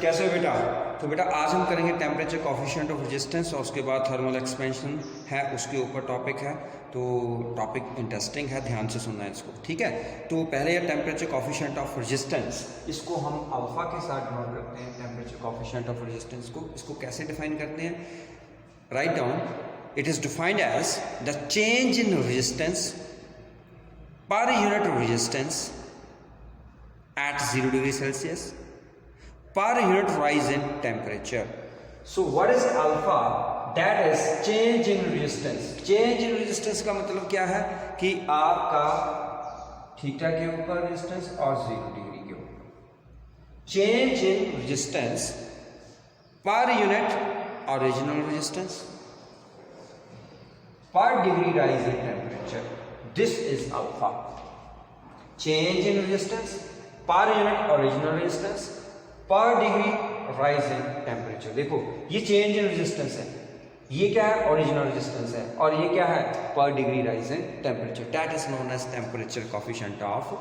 कैसे हो बेटा? तो बेटा आज हम करेंगे टेम्परेचर कोफिशिएंट ऑफ रेजिस्टेंस और उसके बाद थर्मल एक्सपेंशन है, उसके ऊपर टॉपिक है। तो टॉपिक इंटरेस्टिंग है, ध्यान से सुनना है इसको, ठीक है। तो पहले ये टेम्परेचर कोफिशिएंट ऑफ रेजिस्टेंस, इसको हम अल्फा के साथ डिनोट करते हैं। टेम्परेचर कोफिशिएंट ऑफ रेजिस्टेंस को इसको कैसे डिफाइन करते हैं? Write down, it is defined as the change in resistance per unit resistance at 0 degree Celsius per unit rise in temperature. So what is alpha? That is change in resistance. Change in resistance का मतलब क्या है कि आपका theta के ऊपर resistance और 0 degree के ऊपर change in resistance per unit original resistance per degree rise in temperature. This is alpha. Change in resistance per unit original resistance per degree rise in temperature. देखो ये चेंज इन रेजिस्टेंस है, ये क्या है? Original resistance है, और ये क्या है? Per degree rise in temperature. That is known as temperature coefficient of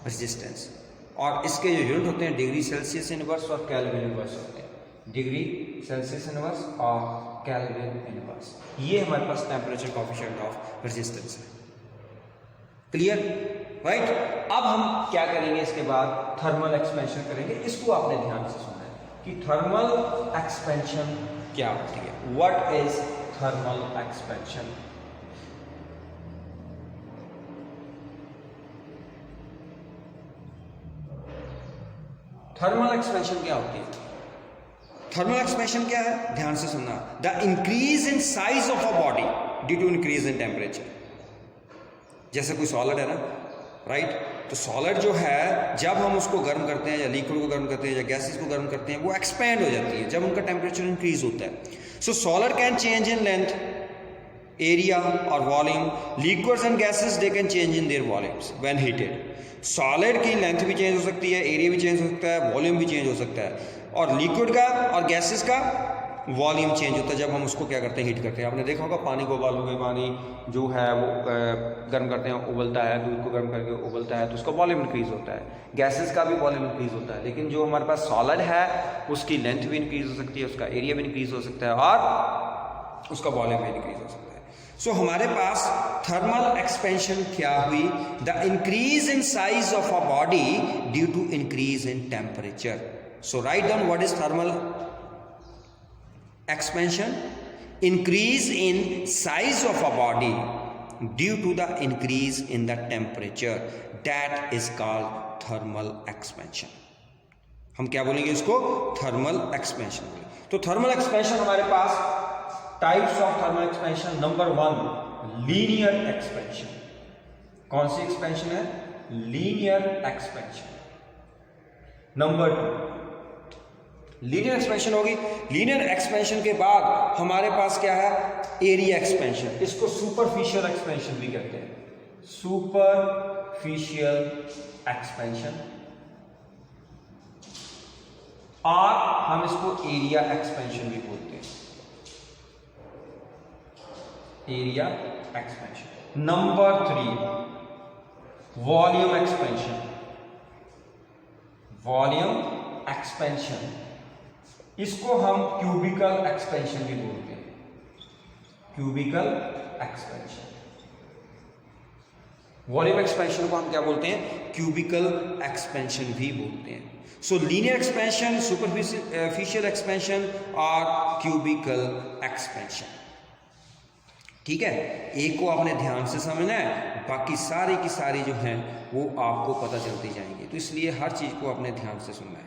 resistance. और इसके जो यूनिट होते हैं डिग्री सेल्सियस इनवर्स और केल्विन इनवर्स होते हैं. डिग्री सेल्सियस इनवर्स और केल्विन इनवर्स, ये हमारे पास टेम्परेचर कोफिशिएंट ऑफ रेजिस्टेंस है. क्लियर? राइट. अब हम क्या करेंगे? इसके बाद थर्मल एक्सपेंशन करेंगे. इसको आपने ध्यान से सुनना है कि थर्मल एक्सपेंशन क्या होती है. What is thermal expansion? Thermal expansion क्या होती है? थर्मल एक्सपेंशन क्या है? ध्यान से सुनना. The increase in size of a body due to increase in temperature. जैसे कोई सॉलिड है ना, राइट. तो सॉलिड जो है जब हम उसको गर्म करते हैं या लिक्विड को गर्म करते हैं या गैसेस को गर्म करते हैं, वो एक्सपेंड हो जाती है जब उनका टेम्परेचर इंक्रीज होता है. So solid can change in length, area और volume. Liquids and gases they can change in their volumes when heated. Solid की लेंथ भी चेंज हो सकती है, एरिया भी चेंज हो सकता है, वॉल्यूम भी चेंज हो सकता है. और लिक्विड का और गैसेस का वॉल्यूम चेंज होता है जब हम उसको क्या करते हैं? हीट करते हैं. आपने देखा होगा पानी को उबालोगे, पानी जो है वो गर्म करते हैं, उबलता है. दूध को गर्म करके उबलता है तो उसका वॉल्यूम इंक्रीज होता है. गैसेस का भी वॉल्यूम इंक्रीज होता है. लेकिन जो हमारे पास सॉलिड है उसकी लेंथ भी इंक्रीज हो सकती है, उसका एरिया भी इंक्रीज हो सकता है और उसका वॉल्यूम भी इंक्रीज हो सकता है. सो हमारे पास थर्मल एक्सपेंशन क्या हुई? The increase in size of a body due to increase in temperature. So write down what is thermal expansion. Increase in size of a body due to the increase in the temperature, that is called thermal expansion. हम क्या बोलेंगे इसको? Thermal expansion बोलेंगे. तो thermal expansion हमारे पास types of thermal expansion. Number 1 linear expansion. कौन सी एक्सपेंशन है? Linear expansion. Number 2 linear expansion होगी. लीनियर एक्सपेंशन के बाद हमारे पास क्या है? Area expansion. इसको सुपरफिशियल एक्सपेंशन भी कहते हैं. सुपरफिशियल एक्सपेंशन, और हम इसको एरिया एक्सपेंशन भी बोलते हैं. Area expansion. Number 3 volume expansion. Volume expansion, इसको हम क्यूबिकल एक्सपेंशन भी बोलते हैं. Cubicle expansion. वॉल्यूम एक्सपेंशन को हम क्या बोलते हैं? क्यूबिकल एक्सपेंशन भी बोलते हैं. सो लीनियर एक्सपेंशन, सुपरफिशियल एक्सपेंशन और क्यूबिकल एक्सपेंशन. ठीक है, एक को आपने ध्यान से समझना है, बाकी सारी की सारी जो हैं वो आपको पता चलती जाएंगी. तो इसलिए हर चीज को आपने ध्यान से सुनना है.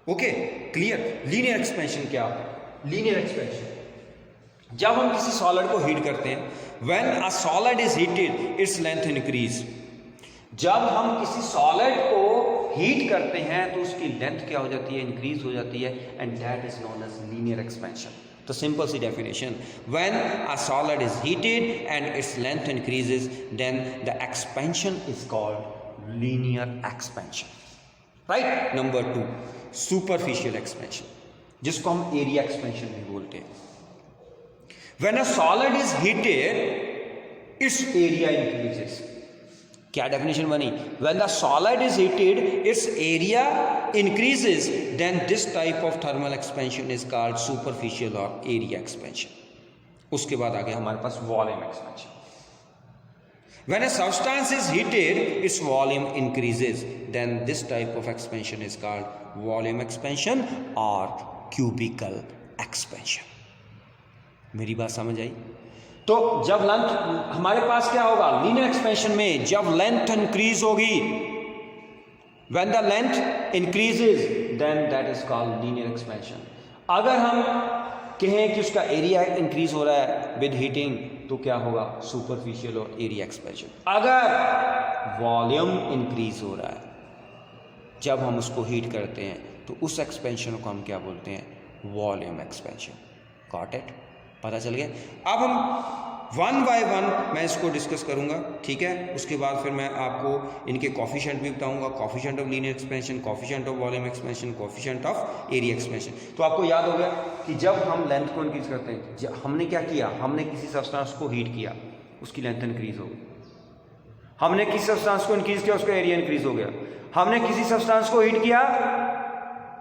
Okay, clear. लीनियर एक्सपेंशन क्या है? लीनियर एक्सपेंशन जब हम किसी सॉलिड को हीट करते हैं, when a solid is heated its length increase. जब हम किसी सॉलिड को हीट करते हैं तो उसकी लेंथ क्या हो जाती है? इंक्रीज हो जाती है. And that is known as linear expansion. तो सिंपल सी definition, when a solid is heated and its length increases then the expansion is called linear expansion. Right. Number 2 superficial expansion, जिसको हम एरिया एक्सपेंशन भी बोलते हैं. When a solid is heated its area increases. क्या definition बनी? When the solid is heated its area increases then this type of thermal expansion is called superficial और area expansion. उसके बाद आ गया हमारे पास volume expansion. When a substance is heated its volume increases then this type of expansion is called volume expansion और cubical expansion. मेरी बात समझ आई? तो जब लेंथ हमारे पास क्या होगा लीनियर एक्सपेंशन में, जब लेंथ इंक्रीज होगी, when the length increases then that is called linear expansion. अगर हम कहें कि उसका एरिया इंक्रीज हो रहा है विद हीटिंग तो क्या होगा? सुपरफिशियल और एरिया एक्सपेंशन। अगर वॉल्यूम इंक्रीज हो रहा है जब हम उसको हीट करते हैं तो उस एक्सपेंशन को हम क्या बोलते हैं? Volume expansion. Got it? पता चल गया? अब हम वन बाय वन मैं इसको डिस्कस करूंगा, ठीक है? उसके बाद फिर मैं आपको इनके कॉफिशिएंट भी बताऊंगा, coefficient of linear expansion, coefficient of volume expansion, coefficient of area expansion. तो आपको याद हो गया कि जब हम लेंथ को इंक्रीज करते हैं, हमने क्या किया? हमने किसी सब्सटेंस को हीट किया, उसकी लेंथ इंक्रीज हो गई। हमने किसी सब्सटेंस को इंक्रीज किया, उसका एरिया इंक्रीज हो गया। हमने किसी सब्सटेंस को हीट किया,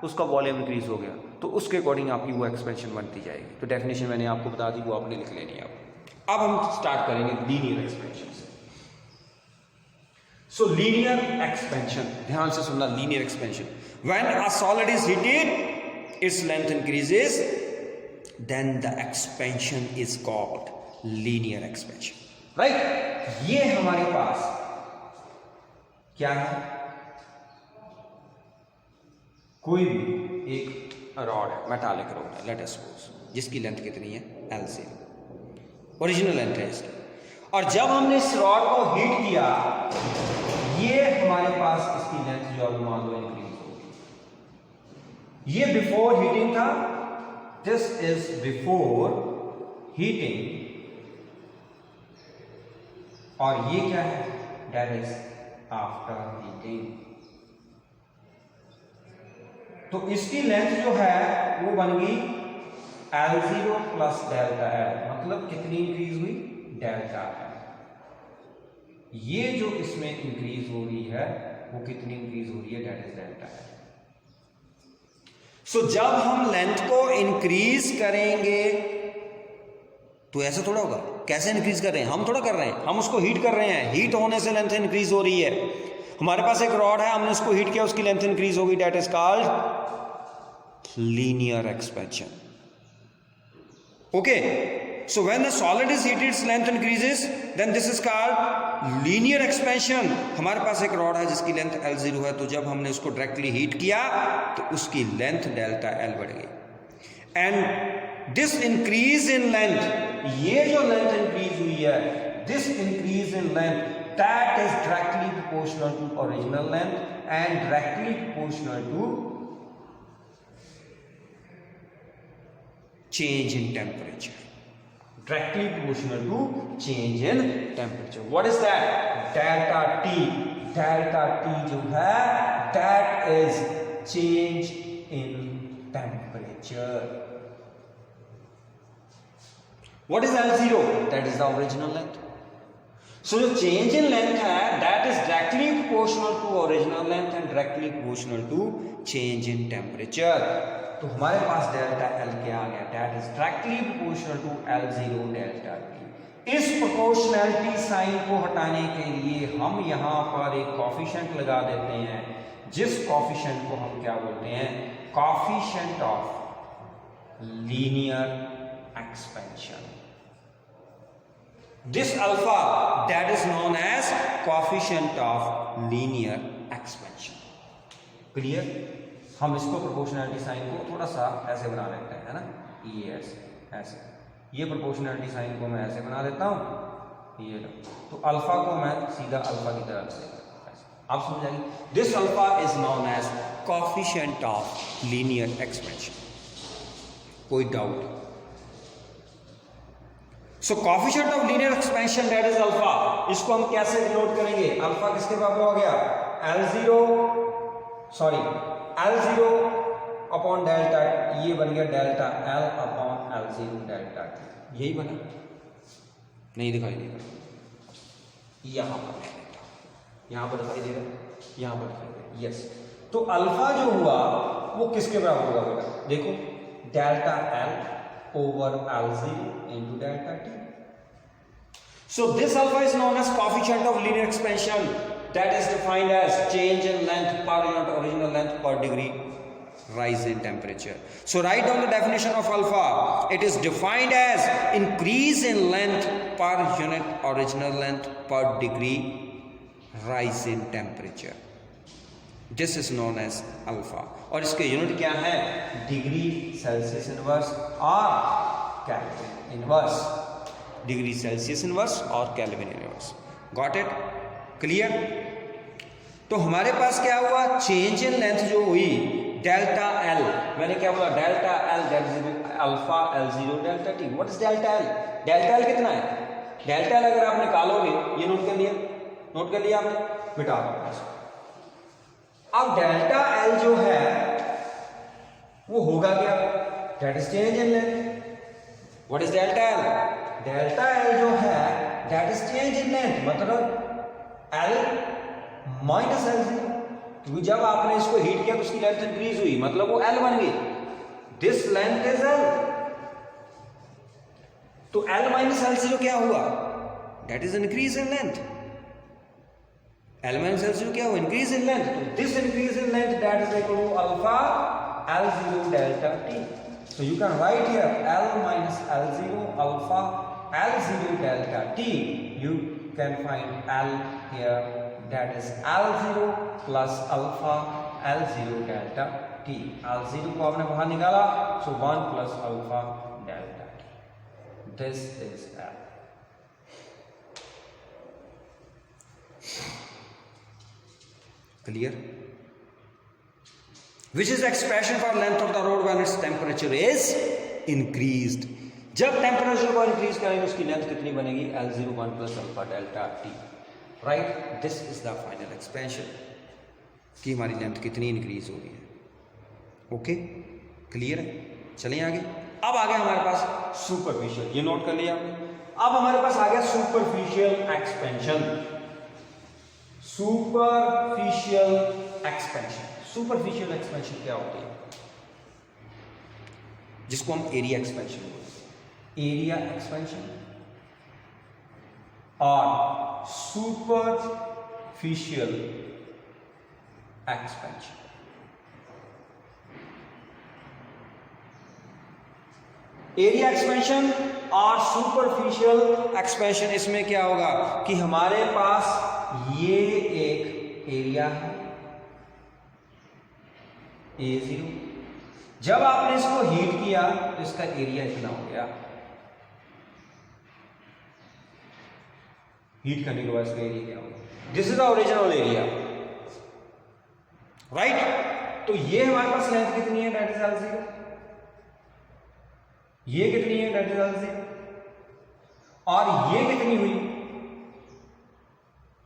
उसका वॉल्यूम इंक्रीज हो गया, तो उसके अकॉर्डिंग आपकी वो एक्सपेंशन बनती जाएगी। तो डेफिनेशन मैंने आपको बता दी, वो आपने लिख लेनी है। अब हम स्टार्ट करेंगे लीनियर एक्सपेंशन से। सो लीनियर एक्सपेंशन, ध्यान से सुनना, linear expansion. When a solid is heated its length increases then the expansion is called linear expansion. Right? ये हमारे पास क्या है? कोई भी एक रॉड है, मेटालिक रॉड है, लेट अस सपोज, जिसकी लेंथ कितनी है? L0, ओरिजिनल लेंथ है इसकी। और जब हमने इस रॉड को हीट किया, ये हमारे पास इसकी लेंथ जो अभी मान लो इंक्रीज होगी। ये बिफोर हीटिंग था, दिस इज बिफोर हीटिंग, और ये क्या है? That is after heating. तो इसकी लेंथ जो है वो बन गई L0 प्लस डेल्टा L, मतलब कितनी इंक्रीज हुई? Delta L। ये जो इसमें इंक्रीज हो रही है वो कितनी इंक्रीज हो रही है? That is delta L। सो जब हम लेंथ को इंक्रीज करेंगे तो ऐसा थोड़ा होगा। कैसे इंक्रीज कर रहे हैं? हम थोड़ा कर रहे हैं, हम उसको हीट कर रहे हैं, हीट होने से लेंथ इंक्रीज हो रही है। हमारे पास एक रॉड है, हमने उसको हीट किया, उसकी लेंथ इंक्रीज होगी, that is called linear expansion. Okay? So when the solid is heated its length increases then this is called linear expansion. हमारे पास एक रॉड है जिसकी लेंथ L0 है, तो जब हमने उसको डायरेक्टली हीट किया तो उसकी लेंथ डेल्टा L बढ़ गई। And this increase in length, ये जो लेंथ इंक्रीज हुई है, this increase in length that is directly proportional to original length and directly proportional to change in temperature. Directly proportional to change in temperature. What is that? Delta T. Delta T जो है that is change in temperature. What is L0? That is the original length. सो जो change in length है that is directly proportional to original length and directly proportional to change in temperature. तो हमारे पास delta L क्या आ गया? That is directly proportional to L0 delta T। इस प्रोपोर्शनैलिटी साइन को हटाने के लिए हम यहाँ पर एक कॉफिशिएंट लगा देते हैं, जिस कॉफिशिएंट को हम क्या बोलते हैं? Coefficient of linear expansion. This alpha that is known as coefficient of linear expansion. Clear? हम इसको प्रोपोर्शनैलिटी साइन को थोड़ा सा ऐसे बना लेते हैं, है ना? ये ऐसे ये प्रोपोर्शनैलिटी साइन को मैं ऐसे बना लेता हूँ, ये लो। तो अल्फा को मैं सीधा अल्फा की तरफ से आप समझ आएंगे। This alpha is known as coefficient of linear expansion. कोई doubt? So coefficient of linear expansion that is alpha, इसको हम कैसे डिनोट करेंगे? अल्फा किसके बराबर हो गया? L0 अपॉन डेल्टा, ये बन गया delta L upon L0 delta T। यही बना? नहीं दिखाई देगा, यहां पर यहाँ पर दिखाई दे रहा है, यहाँ पर दिखाई दे रहा है, यस। तो अल्फा जो हुआ वो किसके बराबर होगा बेटा, देखो delta L over L zero into delta T. So this alpha is known as coefficient of linear expansion, that is defined as change in length per unit original length per degree rise in temperature. So write down the definition of alpha. It is defined as increase in length per unit original length per degree rise in temperature. This is known as alpha. और इसके unit क्या है, degree Celsius inverse और kelvin inverse, degree Celsius inverse और kelvin inverse. Got it, clear. तो हमारे पास क्या हुआ, चेंज इन लेंथ जो हुई डेल्टा एल, मैंने क्या बोला, delta L alpha L zero delta T. What is delta L, delta L कितना है, डेल्टा एल अगर आप निकालोगे, ये नोट कर लिया, नोट कर लिया आपने, मिटा दो। अब डेल्टा एल जो है वो होगा क्या, that is change in length. What is delta L, delta L जो है that is change in length, मतलब एल माइनस एल जीरो, क्योंकि जब आपने इसको हीट किया तो उसकी लेंथ इंक्रीज हुई, मतलब वो एल बन गई, दिस लेंथ इज एल। तो एल माइनस एल जीरो क्या हुआ, that is increase in length, L minus L zero क्या हुआ, इंक्रीज इन लेंथ। तो this increase in length that is equal to alpha L zero delta T. So you can write here L minus L0 alpha L0 delta T. You can find L here, that is L0 plus alpha L0 delta T. L0 को आपने बाहर निकाला, so 1 plus alpha delta T. This is L. Clear? Which is the expression for length of the rod when its temperature is increased. जब temperature को increase करेंगे उसकी length कितनी बनेगी, L0 1 plus alpha delta T. Right? This is the final expression कि हमारी length कितनी increase हो रही है। ओके, क्लियर है, चलें आगे। अब आ गया हमारे पास सुपरफिशियल, ये नोट कर लिया आपने। अब हमारे पास आ गया superficial expansion. Superficial expansion, superficial expansion क्या होती है, जिसको हम एरिया एक्सपेंशन बोलते हैं, एरिया एक्सपेंशन और सुपरफिशियल एक्सपेंशन। एरिया एक्सपेंशन और सुपरफिशियल एक्सपेंशन, इसमें क्या होगा कि हमारे पास ये एक एरिया है A0, जब आपने इसको हीट किया तो इसका एरिया इतना हो गया, हीट करने के बाद इसका एरिया क्या होगा, this is the original area, right. तो ये हमारे पास लेंथ कितनी है, दैट इज L0, ये कितनी है, दैट इज L0, और ये कितनी हुई,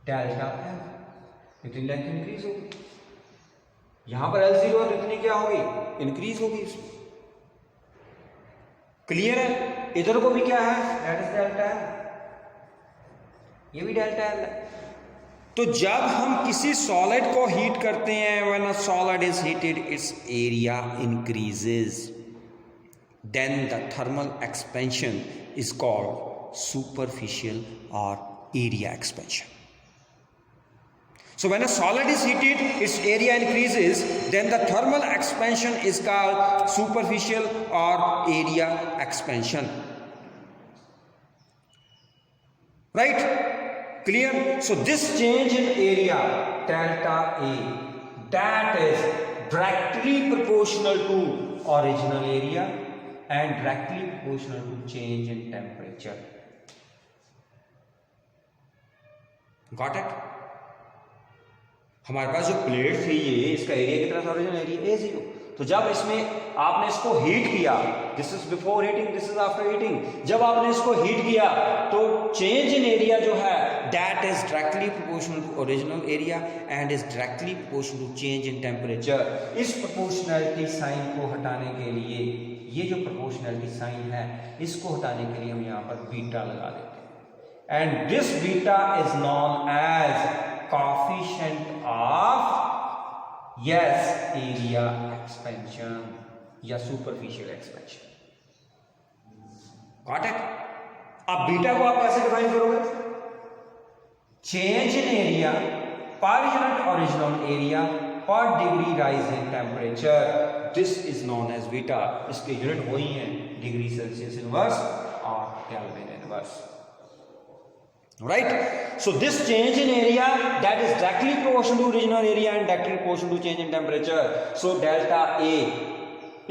डेल्टा L, इतनी लेंथ इंक्रीज होगी, यहां पर L0 और इतनी क्या होगी, इंक्रीज होगी इसमें। क्लियर है, इधर को भी क्या है, दैट इज डेल्टा L, ये भी डेल्टा L है। तो जब हम किसी सॉलिड को हीट करते हैं, when a solid is heated its area increases, then the thermal expansion is called superficial और area expansion. So when a solid is heated, its area increases, then the thermal expansion is called superficial or area expansion. Right? Clear? So this change in area, delta A, that is directly proportional to original area and directly proportional to change in temperature. Got it? हमारे पास जो plate थी ये, इसका area कितना था, original area A0। तो जब इसमें आपने इसको हीट किया, this is before heating, this is after heating, जब आपने इसको हीट किया तो चेंज इन एरिया जो है that is directly proportional to original area and is directly proportional to change in temperature. इस प्रोपोर्शनैलिटी साइन को हटाने के लिए, ये जो प्रोपोर्शनैलिटी साइन है इसको हटाने के लिए हम यहाँ पर बीटा लगा देते हैं, and this beta is known as coefficient of yes area expansion या superficial expansion. Got it? अब बीटा को आप कैसे डिफाइन करोगे? Change in area per unit original area per degree rise in temperature, this is known as beta. इसके unit वही हैं, degree Celsius inverse और kelvin inverse. Right? So this change in area that is directly proportional to original area and directly proportional to change in temperature. So delta A,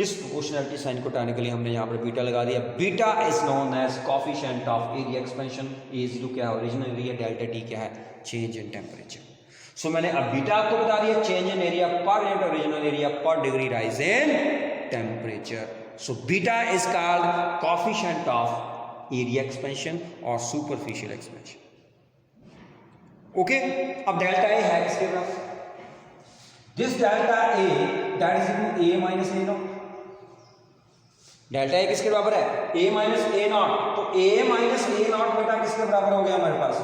इस proportionality sign को हटाने के लिए हमने यहाँ पर बीटा लगा दिया. Beta is known as coefficient of area expansion. A0 क्या है? Original area. डेल्टा T क्या है? Change in temperature. सो मैंने अब बीटा आपको बता दिया, change in area per unit original area per degree rise in temperature. So beta is called coefficient of area expansion और सुपरफिशियल एक्सपेंशन. ओके, अब delta A है किसके बराबर? This delta A that is equal to A minus A naught. Delta A किसके बराबर है? A minus A naught. तो A minus A not बेटा किसके बराबर हो गया हमारे पास?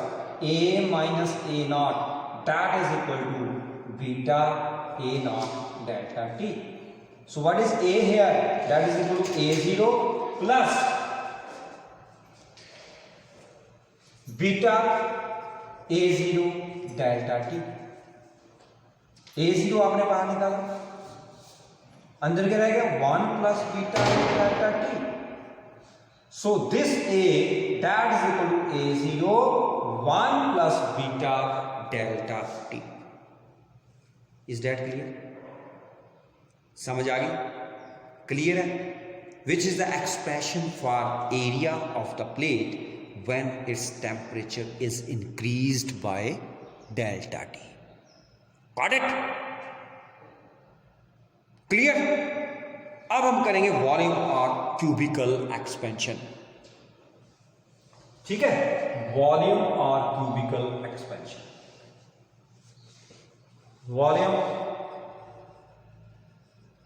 A minus A naught that is equal to beta A naught delta T. So what is A here? That is equal to A0 plus beta A0 delta T. A0 आपने बाहर निकाला, अंदर क्या रहेगा? 1 plus beta delta T. So this A that is equal to A0 1 plus beta delta T. Is that clear? समझ आ गई? Clear है? Which is the expression for area of the plate when its temperature is increased by delta T. Got it? Clear? अब हम करेंगे volume और cubical expansion. ठीक है, वॉल्यूम और क्यूबिकल एक्सपेंशन. वॉल्यूम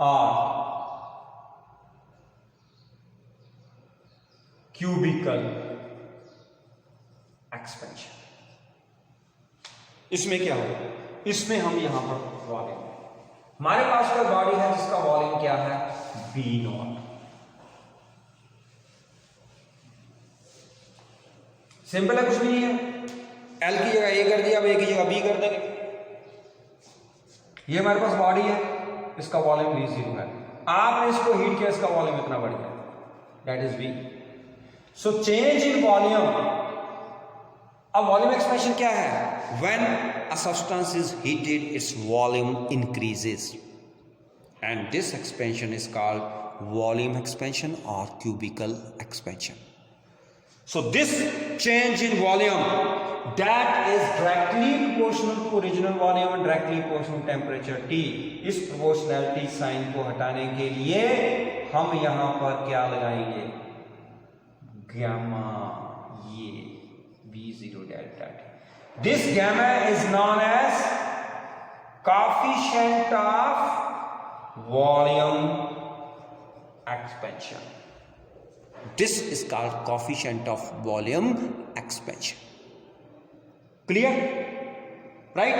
और क्यूबिकल एक्सपेंशन. इसमें क्या होगा? इसमें हम यहां पर वॉल्यूम, हमारे पास कोई बॉडी है जिसका वॉल्यूम क्या है? B0. सिंपल है, कुछ भी नहीं है. L की जगह A कर दिया, अब A की जगह B कर देंगे. ये हमारे पास बॉडी है, इसका वॉल्यूम B0 है. आपने इसको हीट किया, इसका वॉल्यूम इतना बढ़ गया, that is V. So change in volume. अब वॉल्यूम एक्सपेंशन क्या है? When a substance is heated, its volume increases, and this expansion is called volume expansion or cubical expansion. So this change in volume that is directly proportional to original volume and directly proportional to temperature T. इस proportionality sign को हटाने के लिए हम यहां पर क्या लगाएंगे? गामा. ये B0 delta T. This gamma is known as coefficient of volume expansion. This is called coefficient of volume expansion. Clear? Right?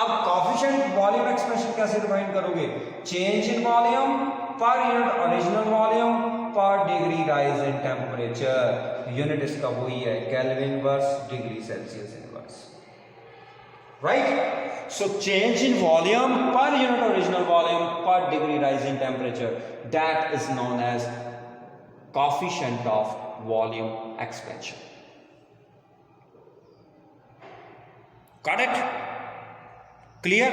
अब coefficient volume expansion कैसे डिफाइन करोगे? Change in volume per unit original volume per degree rise in temperature. Unit इसका वही है, kelvin inverse, degree Celsius inverse. Right? So change in volume per unit original volume per degree rise in temperature, that is known as coefficient of volume expansion. Got it? Clear?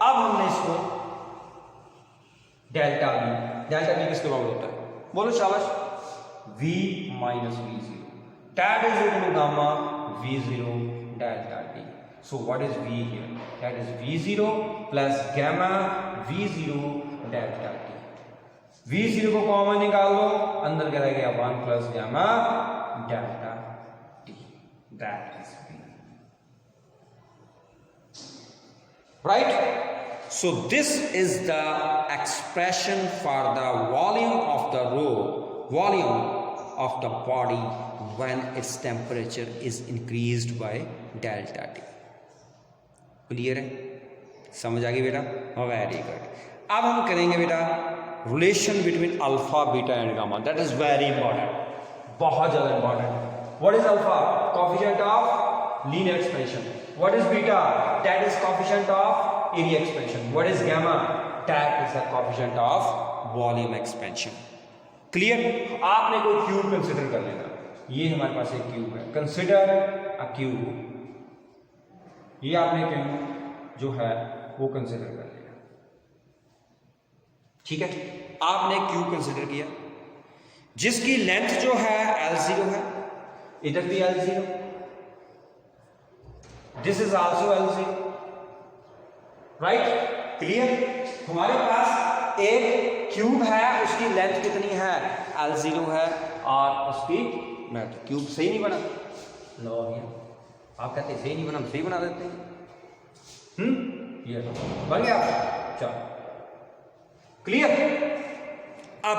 अब हमने इसको delta B किसके बराबर होता है? बोलो शाबाश. V minus V0. That is equal to gamma V0 delta T. So what is V here? That is V0 plus gamma V0 delta T. V0 को कॉमन निकाल लो, अंदर क्या रह गया? 1 plus gamma delta T. That is V. Right? So this is the expression for the volume of the volume of the body when its temperature is increased by delta T. Clear है, समझ आ गई बेटा? Very good. अब हम करेंगे बेटा relation between alpha beta and gamma, that is very important, बहुत ज्यादा important. What is alpha? Coefficient of linear expansion. What is beta? That is coefficient of area expansion. What is gamma? That is the coefficient of volume expansion. Clear? आपने कोई cube consider कर लेना, ये हमारे पास एक क्यूब है, consider a cube, ये आपने क्यूब जो है वो कंसिडर कर लिया, ठीक है? आपने क्यूब कंसिडर किया जिसकी लेंथ जो है L0 है, इधर भी L0, this is also L0, right? Clear? हमारे पास एक क्यूब है, उसकी लेंथ कितनी है? L0 है, और उसकी लेंथ, क्यूब सही नहीं बना? लो आप कहते हैं सही नहीं बना, हम सही बना देते हैं। ये बन गया, चलो क्लियर? अब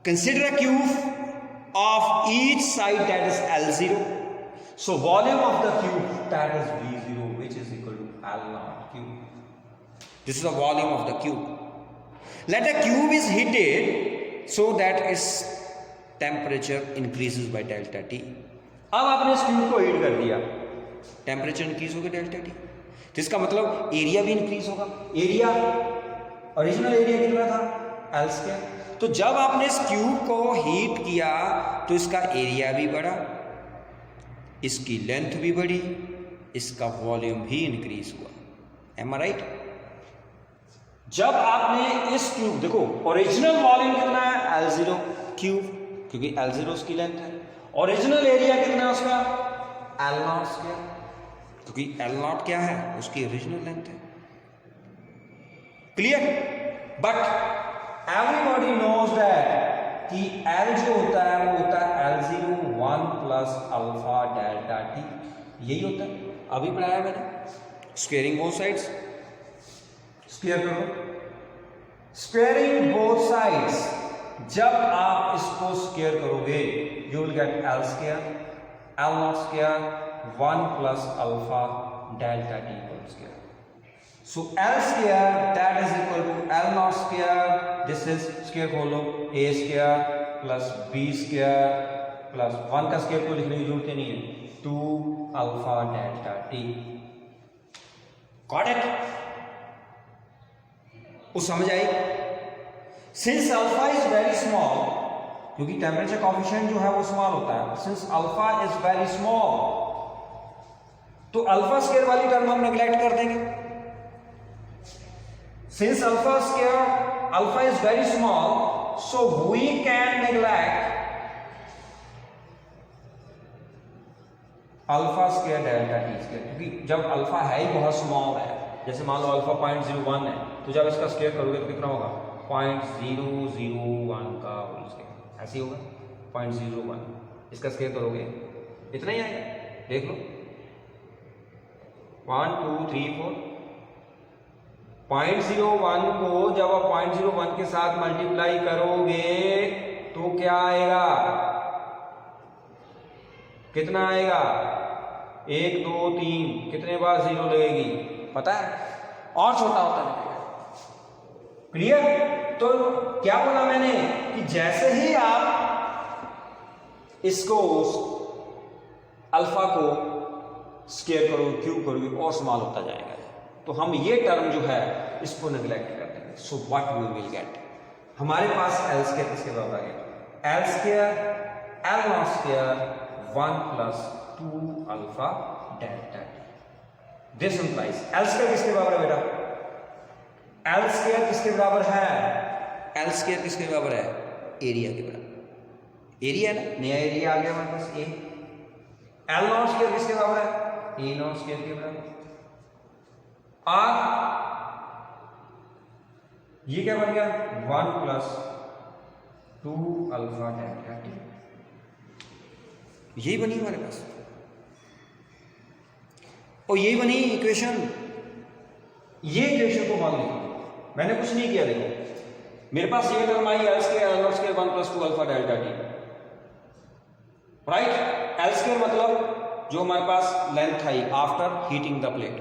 consider a cube of each side that is L0, so volume of the cube that is V0 which is equal to L0 cube. This is the volume of the cube. Let a cube is heated so that its temperature increases by delta T. अब आपने इस cube को heat कर दिया, temperature increase होगा delta T, जिसका मतलब area भी इंक्रीज होगा। एरिया, ओरिजिनल एरिया कितना था? L square. तो जब आपने इस क्यूब को हीट किया तो इसका एरिया भी बढ़ा, इसकी लेंथ भी बढ़ी, इसका वॉल्यूम भी इंक्रीज हुआ। एम आई राइट? जब आपने इस क्यूब, देखो ओरिजिनल वॉल्यूम कितना है? L0 क्यूब, क्योंकि L0 उसकी लेंथ है। ओरिजिनल एरिया कितना है उसका? L0 स्क्वायर, क्योंकि L0 क्या है? उसकी ओरिजिनल लेंथ है। Clear? But everybody knows that कि L जो होता है वो होता है L0 1 plus alpha delta T, यही होता है, अभी पढ़ाया मैंने। स्क्वेयरिंग बोथ साइड्स, स्क्वेयर करो, स्क्वेयरिंग बोथ साइड्स, जब आप इसको स्क्वेयर करोगे you will get L square, L0 square 1 plus alpha delta T whole square. So L square that is equal to L0 square, this is square खोलो, A square plus B square plus 1 का square को लिखने की जरूरत नहीं है, 2 alpha delta T. Got it? वो समझ आई? Since alpha is very small, क्योंकि टेम्परेचर कोएफिशिएंट जो है वो स्मॉल होता है, since alpha is very small, तो अल्फा स्क्वायर वाली टर्म हम नेग्लेक्ट कर देंगे। Since alpha is very small, so we can neglect alpha square delta t square, क्योंकि जब अल्फा है ही बहुत स्मॉल है, जैसे मान लो अल्फा 0.01 है, तो जब इसका स्क्वायर करोगे तो कितना होगा? 0.001 का होल स्क्वायर, ऐसे ही होगा 0.01, इसका स्क्वायर करोगे इतना ही आएगा, देख लो 1 2 3 4। 0.01 को जब आप 0.01 के साथ मल्टीप्लाई करोगे तो क्या आएगा? कितना आएगा? 1 2 3, कितने बार 0 लगेगी पता है? और छोटा होता है। क्लियर? तो क्या बोला मैंने कि जैसे ही आप इसको अल्फा को स्क्वायर करोगे, क्यूब करोगे, और स्मॉल होता जाएगा, तो हम ये टर्म जो है इसको नेग्लेक्ट कर देंगे। So what we will get, हमारे पास L स्क्वायर किसके बराबर आ गया? L square L0 square 1 plus 2 alpha delta T. This implies L square किसके बराबर है बेटा? L स्क्वायर किसके बराबर है? L स्क्वायर किसके बराबर है? एरिया के बराबर। एरिया ना, नया एरिया आ गया हमारे पास A। L0 स्क्वायर किसके बराबर है? A0 स्क्वायर के बराबर। और ये क्या बन गया? 1 प्लस 2 अल्फा डेल्टा टी, यही बनी हमारे पास, और यही बनी इक्वेशन। ये इक्वेशन को मान लीजिए, मैंने कुछ नहीं किया, देखो मेरे पास ये टर्म आई L square L0 square 1 plus 2 alpha delta T, right? L square मतलब जो हमारे पास लेंथ आई after heating the plate,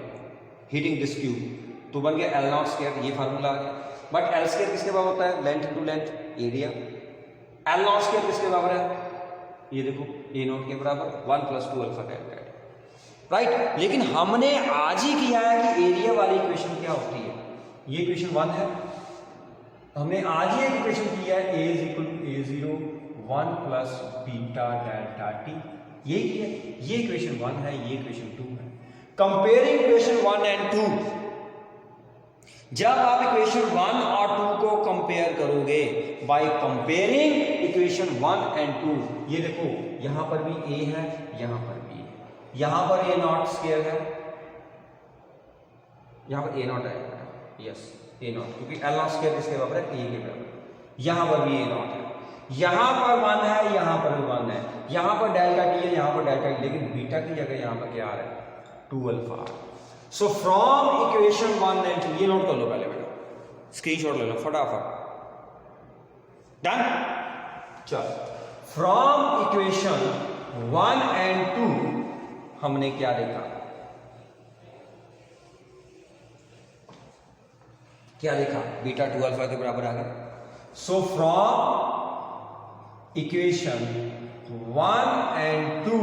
heating this cube, तो बन गया एल नॉट स्क्वायर, ये फार्मूला आ गया। बट एल स्क्वायर किसके बराबर होता है? Length to length area. L naught square किसके बराबर है? ये देखो ए नॉट के बराबर 1 + 2 अल्फा डेल्टा, राइट। लेकिन हमने आज ही किया है कि एरिया वाली इक्वेशन क्या होती है, ये इक्वेशन 1 है, हमने आज ही एक इक्वेशन किया है A = A0 1 + beta delta T, ये किया, ये इक्वेशन 1 है, ये इक्वेशन 2 है। कंपेयरिंग इक्वेशन 1 एंड 2, जब आप इक्वेशन 1 और 2 को कंपेयर करोगे बाय कंपेयरिंग इक्वेशन 1 एंड 2, ये देखो यहां पर भी A है, यहां पर भी A, यहां पर A नॉट स्क्वायर है, यहां पर A नॉट है, यस A नॉट, क्योंकि L नॉट स्क्वायर किसके बराबर है? A के बराबर। यहां पर भी A नॉट है, यहां पर 1 है, यहां पर भी 1 है, यहां पर डेल्टा टी है, यहां पर डेल्टा टी, लेकिन बीटा की जगह यहां पर क्या आ रहा है? 2 alpha. So from equation 1 and 2, ये नोट कर लो पहले बेटा, स्क्रीनशॉट ले लो फटाफट, डन। चल, फ्रॉम इक्वेशन 1 एंड 2 हमने क्या देखा? क्या देखा? बीटा 2 अल्फा के बराबर आ गया। So from equation 1 and 2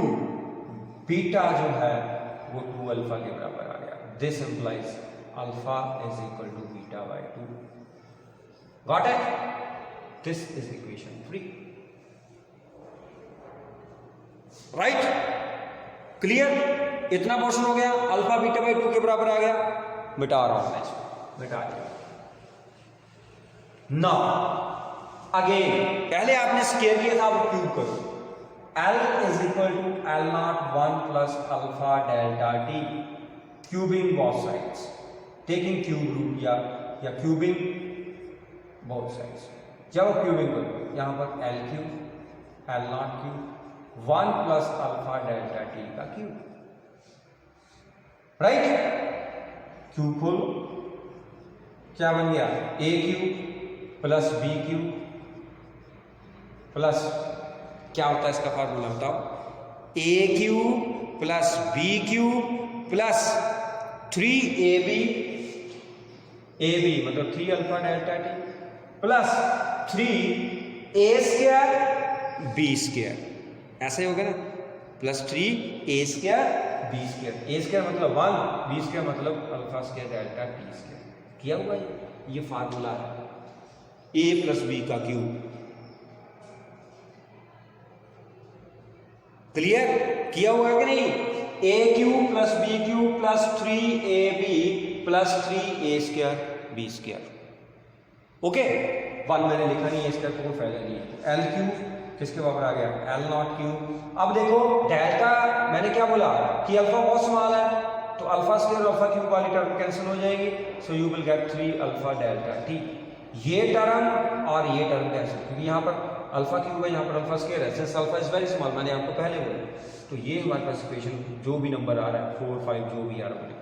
beta जो है वो 2 अल्फा के बराबर आ गया। This implies alpha = beta by 2। Got it? This is equation 3, right? Clear? इतना पोर्शन हो गया, अल्फा बीटा बाय 2 के बराबर आ गया। मिटा रहा हूं मैं इसको, मिटा दिया। नाउ अगेन, पहले आपने स्क्वायर किया था, अब क्यूब करो। L = L0 1 + alpha delta T, cubing both sides, taking cube root या क्यूबिंग बोथ साइड्स। जब क्यूबिंग करो, यहां पर L³ L0³ 1 + alpha delta T का क्यूब, राइट? क्यूब खोलो, क्या बन गया? A³ + B³ प्लस, क्या होता है इसका फार्मूला बताओ? A³ + B³ + 3AB, AB मतलब 3 alpha delta T, plus 3A² B², ऐसे ही होगा ना, +3A² B², A² मतलब 1, B² मतलब अल्फा² डेल्टा टी², किया हुआ ये फार्मूला है A + B का क्यूब। क्लियर? किया हुआ है कि नहीं? A³ + B³ + 3AB + 3A² B², okay. 1 मैंने लिखा नहीं है, इसका कोई फायदा नहीं है। L³ किसके बराबर आ गया? L0³। अब देखो डेल्टा, मैंने क्या बोला कि अल्फा बहुत स्मॉल है, तो अल्फा² और अल्फा³ वाली टर्म कैंसिल हो जाएगी, so you will gate 3 alpha delta T. ये टर्म और ये टर्म कैंसिल, क्योंकि यहाँ पर अल्फा³ है, यहाँ पर अल्फा² है, since alpha is very small, मैंने आपको पहले बोला। तो ये हमारे पास इक्वेशन जो भी नंबर आ रहा है 4 5 जो भी आ रहा है,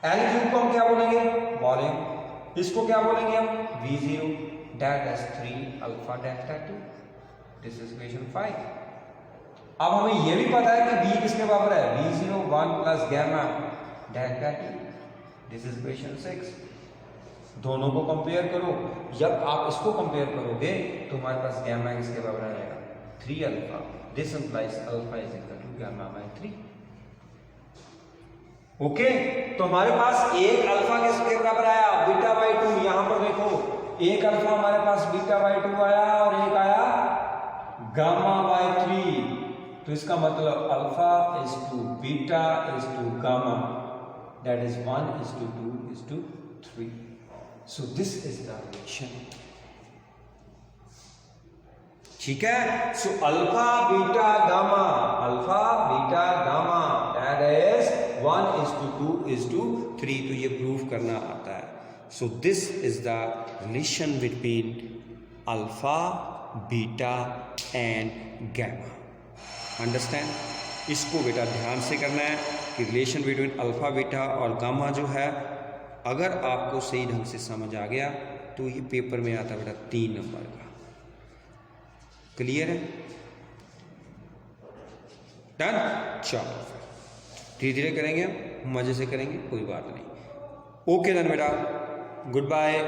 L³ को हम क्या बोलेंगे? वॉल्यूम। इसको क्या बोलेंगे हम? V0, that is 3 alpha delta T. This is equation 5। अब हमें यह भी पता है कि V किसके बराबर है? V0 1 + gamma delta T. This is equation 6। दोनों को कंपेयर करो, जब आप इसको कंपेयर करोगे तो हमारे पास गैमा किसके बराबर आ जाएगा? 3 alpha. This implies alpha = gamma by 3। Okay, तो हमारे पास एक अल्फा किसके बराबर आया? Beta by 2। यहां पर देखो, एक अल्फा हमारे पास बीटा बाय 2 आया और एक आया गामा बाय 3। तो इसका मतलब alpha = beta = gamma, that is 1 = 2 = 3। So this is the relation. ठीक है? So alpha beta gamma, alpha beta gamma, that is 1 = 2 = 3। तो ये प्रूव करना आता है। So this is the relation between alpha, beta and gamma. Understand? इसको बेटा ध्यान से करना है कि रिलेशन बिटवीन अल्फा, बीटा और गामा जो है, अगर आपको सही ढंग से समझ आ गया तो ये पेपर में आता बेटा 3 नंबर का। क्लियर है? डन। चलो धीरे धीरे करेंगे, हम मज़े से करेंगे, कोई बात नहीं। ओके डन बेटा, गुड बाय,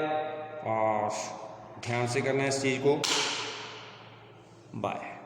और ध्यान से करना है इस चीज़ को। बाय।